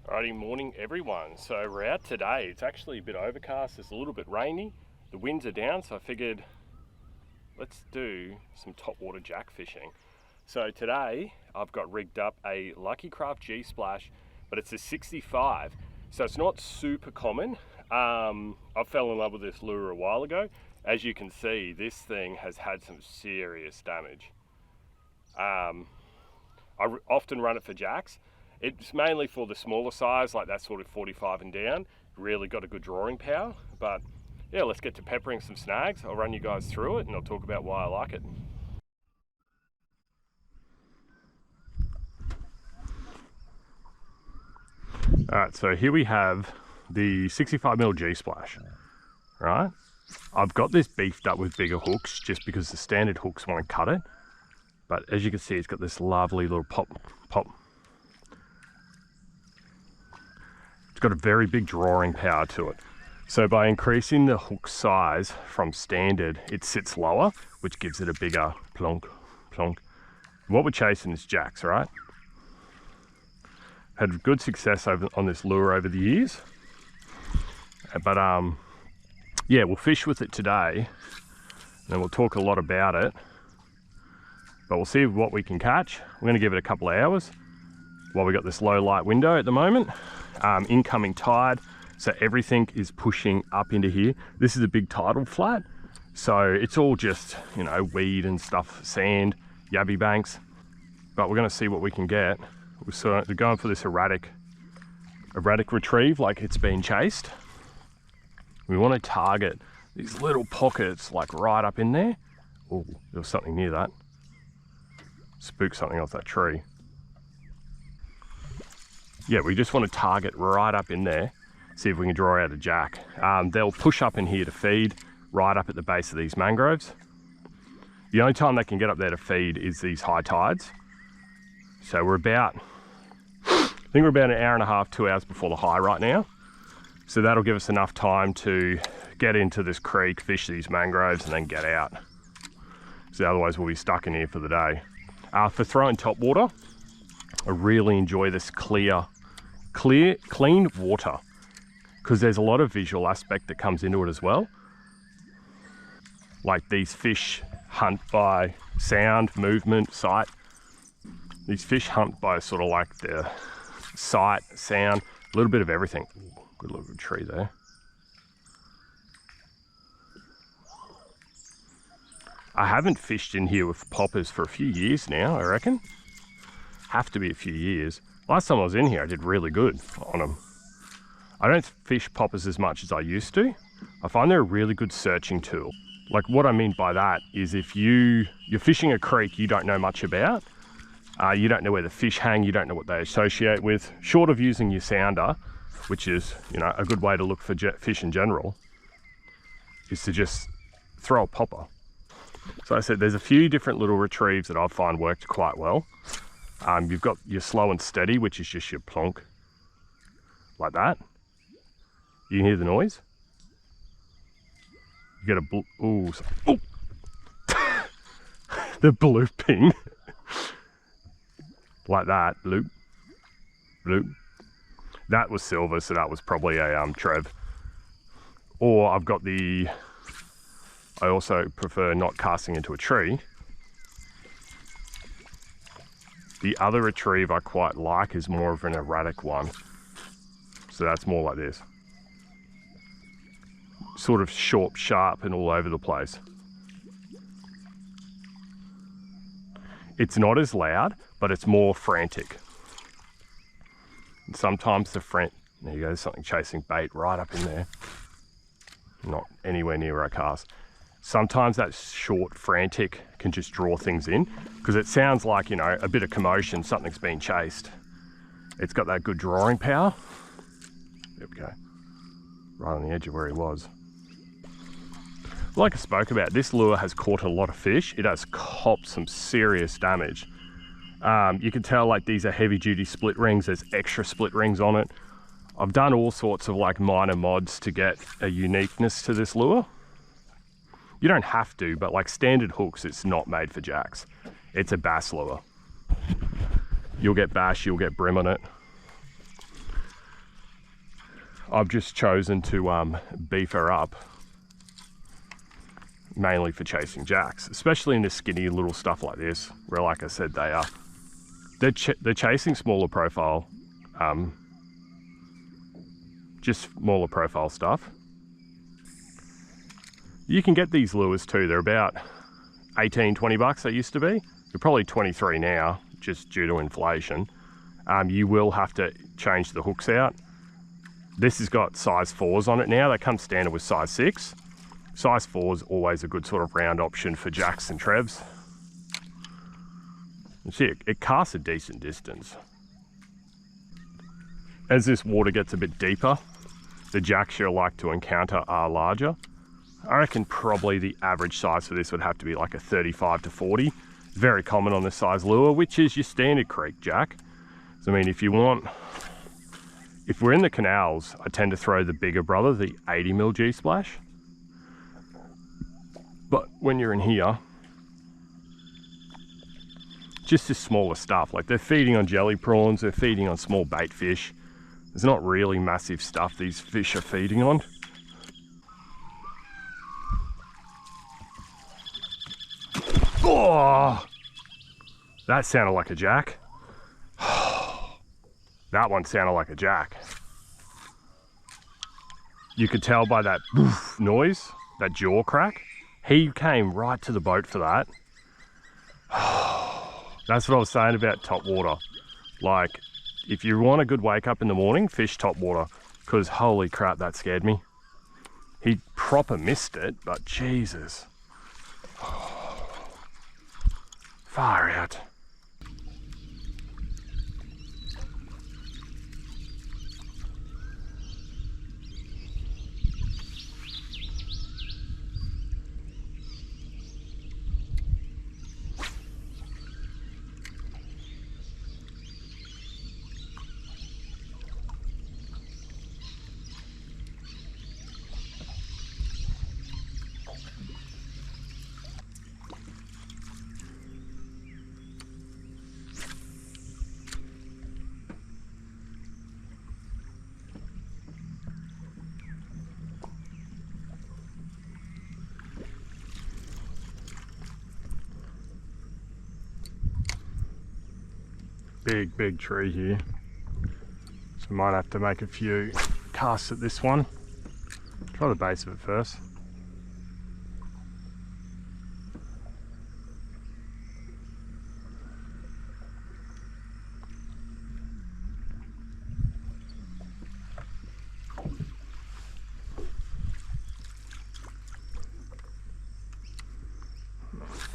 Alrighty, morning everyone. So we're out today. It's actually a bit overcast, it's a little bit rainy. The winds are down, so I figured let's do some topwater jack fishing. So today I've got rigged up a Lucky Craft Gsplash, but it's a 65. So it's not super common. I fell in love with this lure a while ago. As you can see, this thing has had some serious damage. I often run it for jacks. It's mainly for the smaller size, like that sort of 45 and down. Really got a good drawing power. But yeah, let's get to peppering some snags. I'll run you guys through it and I'll talk about why I like it. Alright, so here we have the 65mm Gsplash, right? I've got this beefed up with bigger hooks just because the standard hooks won't cut it. But as you can see, it's got this lovely little pop. It's got a very big drawing power to it. So by increasing the hook size from standard, it sits lower, which gives it a bigger plonk, plonk. What we're chasing is jacks, right? Had good success on this lure over the years. But yeah, we'll fish with it today and we'll talk a lot about it. But we'll see what we can catch. We're gonna give it a couple of hours while we got this low light window at the moment. Incoming tide, so everything is pushing up into here. This is a big tidal flat, so it's all just, you know, weed and stuff, sand, yabby banks. But we're gonna see what we can get. We're going for this erratic retrieve, like it's been chased. We want to target these little pockets, like right up in there. Oh, there was something near that. Spooked something off that tree. Yeah, we just want to target right up in there, see if we can draw out a jack. They'll push up in here to feed right up at the base of these mangroves. The only time they can get up there to feed is these high tides. So we're about, I think we're about an hour and a half, 2 hours before the high right now. So that'll give us enough time to get into this creek, fish these mangroves and then get out. So otherwise we'll be stuck in here for the day. For throwing topwater, I really enjoy this clean water, because there's a lot of visual aspect that comes into it as well. Like these fish hunt by sound, movement, sight. These fish hunt by sort of like the sight, sound, a little bit of everything. Ooh, good little tree there. I haven't fished in here with poppers for a few years now, I reckon. Have to be a few years. Last time I was in here, I did really good on them. I don't fish poppers as much as I used to. I find they're a really good searching tool. Like what I mean by that is if you're fishing a creek you don't know much about, you don't know where the fish hang, you don't know what they associate with, short of using your sounder, which is, you know, a good way to look for fish in general, is to just throw a popper. So I said there's a few different little retrieves that I find worked quite well. You've got your slow and steady, which is just your plonk, like that. You can hear the noise. You get a ooh, the blooping, like that, bloop, bloop. That was silver, so that was probably a Trev. Or I've got the, I also prefer not casting into a tree. The other retrieve I quite like is more of an erratic one. So that's more like this. Sort of short, sharp, and all over the place. It's not as loud, but it's more frantic. And sometimes the there you go, there's something chasing bait right up in there. Not anywhere near where I cast. Sometimes that short frantic can just draw things in because it sounds like, you know, a bit of commotion, something's being chased. It's got that good drawing power. There we go. Right on the edge of where he was. Like I spoke about, this lure has caught a lot of fish. It has copped some serious damage. You can tell like these are heavy duty split rings. There's extra split rings on it. I've done all sorts of like minor mods to get a uniqueness to this lure. You don't have to, but like standard hooks, it's not made for jacks. It's a bass lure. You'll get bass, you'll get brim on it. I've just chosen to beef her up, mainly for chasing jacks, especially in the skinny little stuff like this, where, like I said, they're chasing smaller profile, just smaller profile stuff. You can get these lures too. They're about 18, 20 bucks they used to be. They're probably 23 now, just due to inflation. You will have to change the hooks out. This has got size 4s on it now. They come standard with size 6. Size 4 is always a good sort of round option for jacks and trevs. You see, it casts a decent distance. As this water gets a bit deeper, the jacks you'll like to encounter are larger. I reckon probably the average size for this would have to be like a 35 to 40. Very common on this size lure, which is your standard creek jack. So, I mean, if we're in the canals, I tend to throw the bigger brother, the 80mm Gsplash. But when you're in here, just this smaller stuff, like they're feeding on jelly prawns, they're feeding on small bait fish. There's not really massive stuff these fish are feeding on. Oh, that sounded like a jack. That one sounded like a jack. You could tell by that boof noise, that jaw crack. He came right to the boat for that. That's what I was saying about top water. Like, if you want a good wake up in the morning, fish top water, because holy crap, that scared me. He proper missed it, but Jesus. Far out. Big tree here, so we might have to make a few casts at this one. Try the base of it first.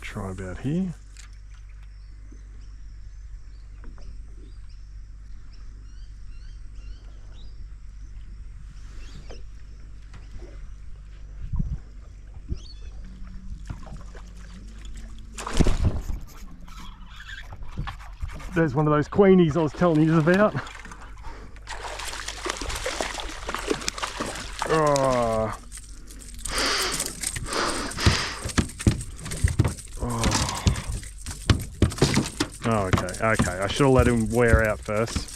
Try about here. There's one of those queenies I was telling you about. Oh. Oh, okay. I should have let him wear out first.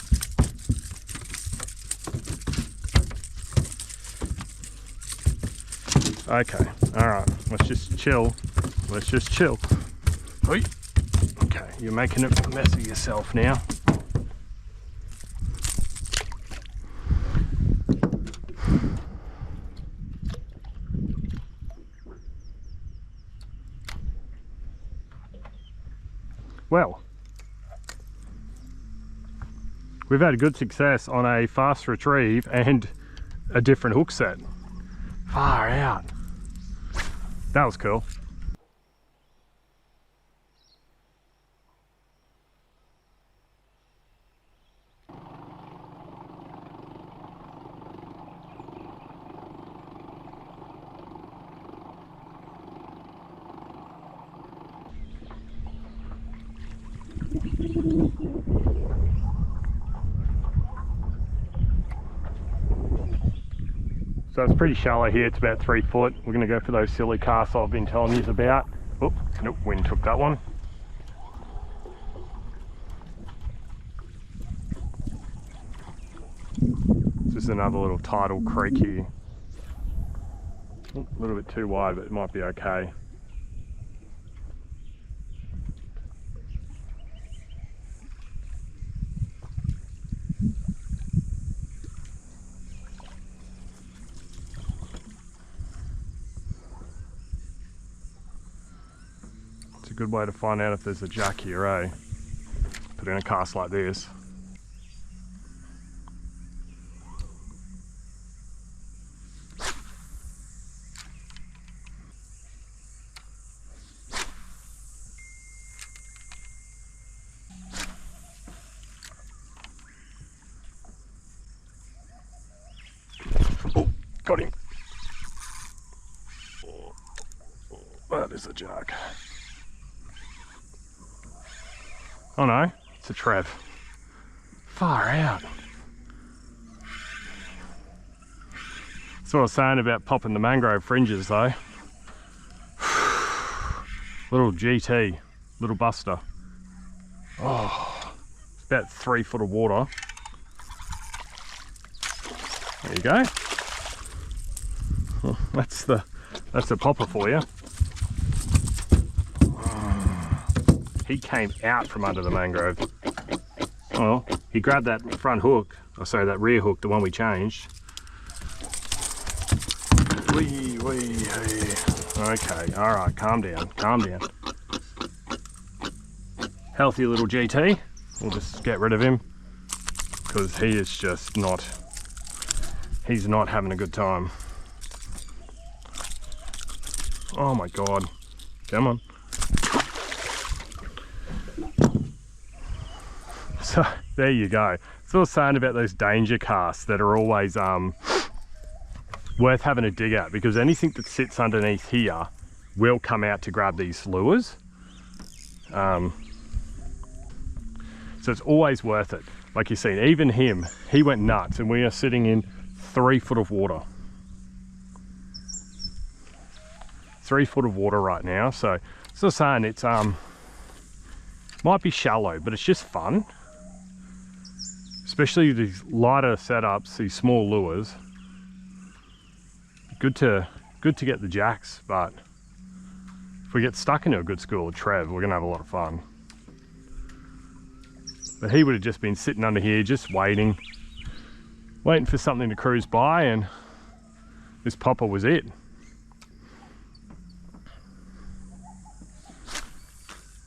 Okay, alright, let's just chill. Oi. Okay, you're making a mess of yourself now. Well, we've had a good success on a fast retrieve and a different hook set. Far out. That was cool. So it's pretty shallow here, it's about 3 foot. We're going to go for those silly casts I've been telling you about. Oh, nope, wind took that one. So There's another little tidal creek here. A little bit too wide, but it might be okay. It's a good way to find out if there's a jack here, eh? Put in a cast like this. Oh, got him. That is a jack. Oh no, it's a Trev. Far out. That's what I was saying about popping the mangrove fringes though. Little GT, little buster. Oh, it's about 3 foot of water. There you go. Oh, that's the popper for you. He came out from under the mangrove. Well, he grabbed that front hook, or sorry, that rear hook, the one we changed. Wee, wee, hey. Okay, all right, calm down, calm down. Healthy little GT. We'll just get rid of him because he is just not, he's not having a good time. Oh my God, come on. So there you go. So I was saying about those danger casts that are always worth having a dig at, because anything that sits underneath here will come out to grab these lures. So it's always worth it. Like you've seen, even him, he went nuts, and we are sitting in 3 foot of water. 3 foot of water right now. So as I was saying, it's might be shallow, but it's just fun. Especially these lighter setups, these small lures. Good to get the jacks, but if we get stuck into a good school of Trev, we're gonna have a lot of fun. But he would have just been sitting under here, just waiting for something to cruise by, and this popper was it.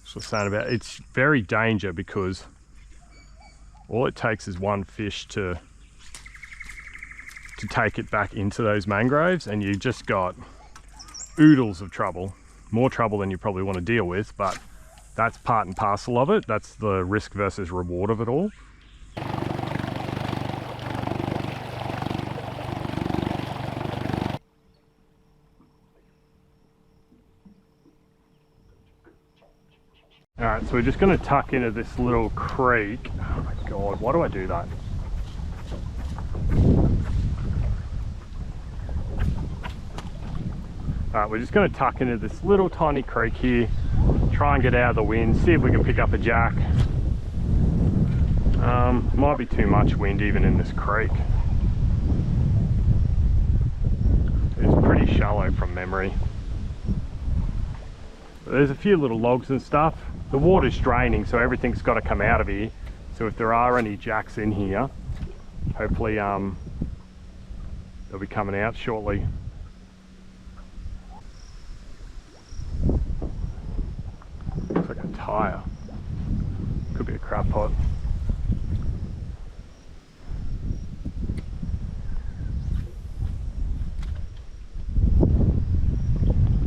So I'm saying about it's very danger, because all it takes is one fish to take it back into those mangroves, and you just got oodles of trouble. More trouble than you probably want to deal with, but that's part and parcel of it. That's the risk versus reward of it all. All right, so we're just going to tuck into this little creek. Oh my God, why do I do that? All right, we're just going to tuck into this little tiny creek here, try and get out of the wind, see if we can pick up a jack. Might be too much wind even in this creek. It's pretty shallow from memory. But there's a few little logs and stuff. The water's draining, so everything's got to come out of here. So if there are any jacks in here, hopefully they'll be coming out shortly. Looks like a tire. Could be a crab pot.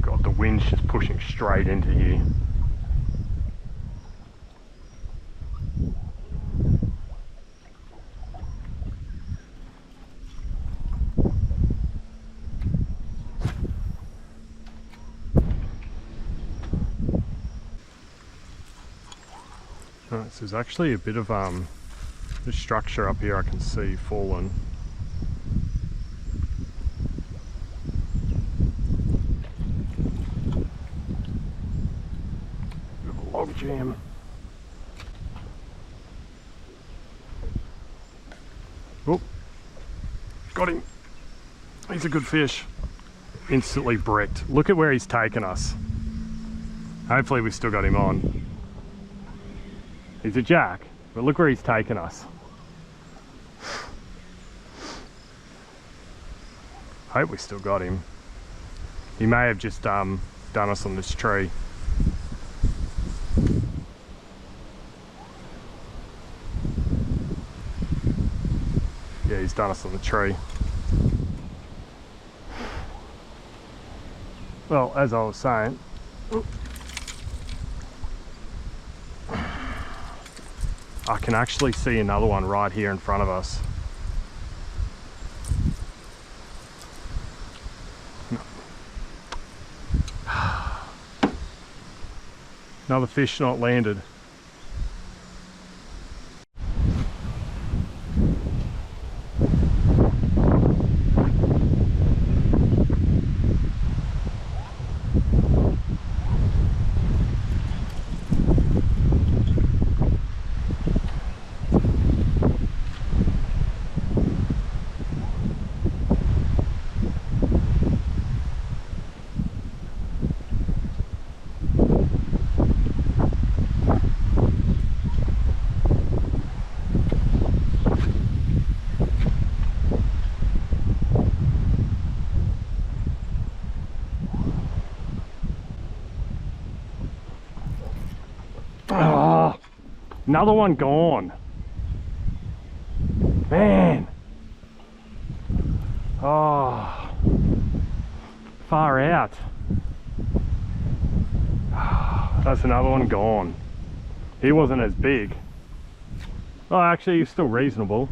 God, the wind's just pushing straight into here. Right, so there's actually a bit of the structure up here I can see fallen. Bit of a log jam. Oh, He's a good fish. Instantly bricked. Look at where he's taken us. Hopefully we've still got him on. He's a jack, but look where he's taken us. Hope we still got him. He may have just done us on this tree. Yeah, he's done us on the tree. Well, as I was saying, I can actually see another one right here in front of us. Another fish not landed. Oh, another one gone. Man. Oh, far out. That's another one gone. He wasn't as big. Oh, actually, he's still reasonable.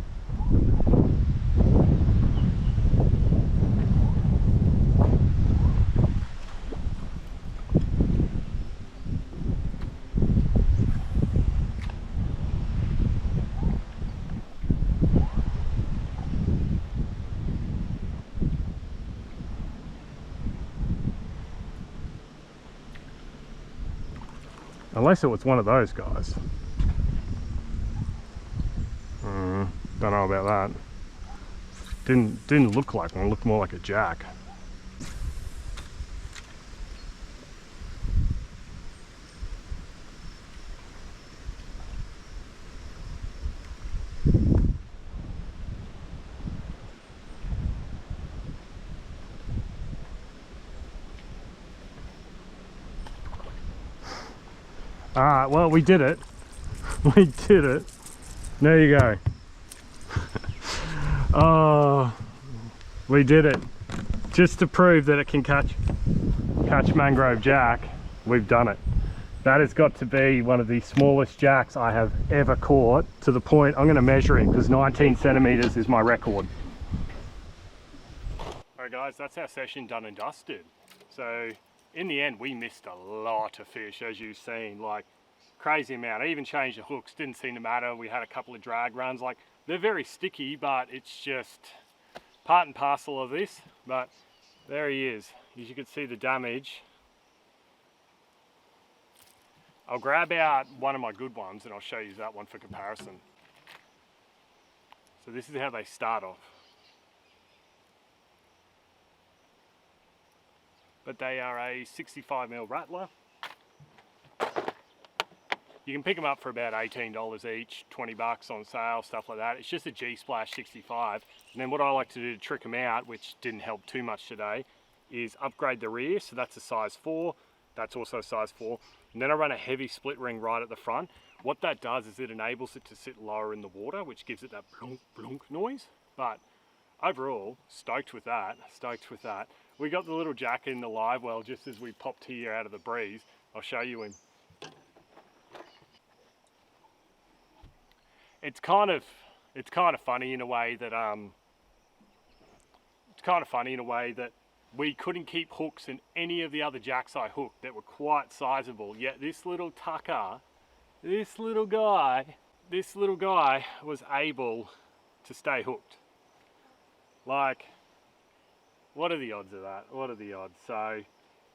Unless it was one of those guys. Don't know about that. Didn't look like one, it looked more like a jack. Alright, well, we did it. We did it. There you go. Oh, we did it. Just to prove that it can catch Mangrove Jack, we've done it. That has got to be one of the smallest jacks I have ever caught, to the point I'm going to measure him because 19 centimeters is my record. Alright guys, that's our session done and dusted. So in the end we missed a lot of fish, as you've seen, like crazy amount. I even changed the hooks, didn't seem to matter. We had a couple of drag runs, like they're very sticky, but it's just part and parcel of this. But there he is. As you can see the damage. I'll grab out one of my good ones and I'll show you that one for comparison. So this is how they start off. But they are a 65mm rattler. You can pick them up for about $18 each, 20 bucks on sale, stuff like that. It's just a Gsplash 65. And then what I like to do to trick them out, which didn't help too much today, is upgrade the rear. So that's a size 4. That's also a size 4. And then I run a heavy split ring right at the front. What that does is it enables it to sit lower in the water, which gives it that blunk, blunk noise. But overall, stoked with that, stoked with that. We got the little jack in the live well just as we popped here out of the breeze. I'll show you him. It's kind of funny in a way that we couldn't keep hooks in any of the other jacks I hooked that were quite sizable. Yet this little tucker, this little guy was able to stay hooked. Like, what are the odds of that? What are the odds? So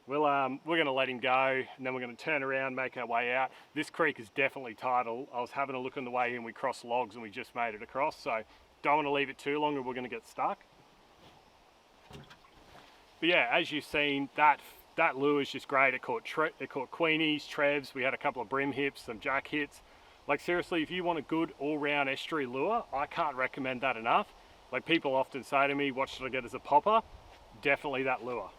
we're going to let him go, and then we're going to turn around, make our way out. This creek is definitely tidal. I was having a look on the way in, we crossed logs and we just made it across, so don't want to leave it too long or we're going to get stuck. But yeah, as you've seen, that lure is just great. It caught queenies, trevs. We had a couple of brim hips, some jack hits. Like seriously, if you want a good all-round estuary lure, I can't recommend that enough. Like people often say to me, what should I get as a popper? Definitely that lure.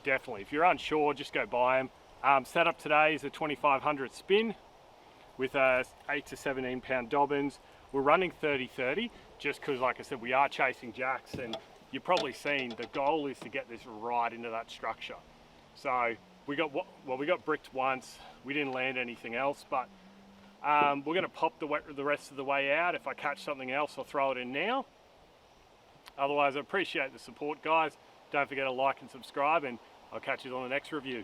Definitely. If you're unsure, just go buy them. Setup today is a 2500 spin with 8 to 17 pound dobbins. We're running 30-30 just because, like I said, we are chasing jacks, and you've probably seen the goal is to get this right into that structure. So we got bricked once. We didn't land anything else, but we're going to pop the rest of the way out. If I catch something else, I'll throw it in now. Otherwise, I appreciate the support, guys. Don't forget to like and subscribe, and I'll catch you on the next review.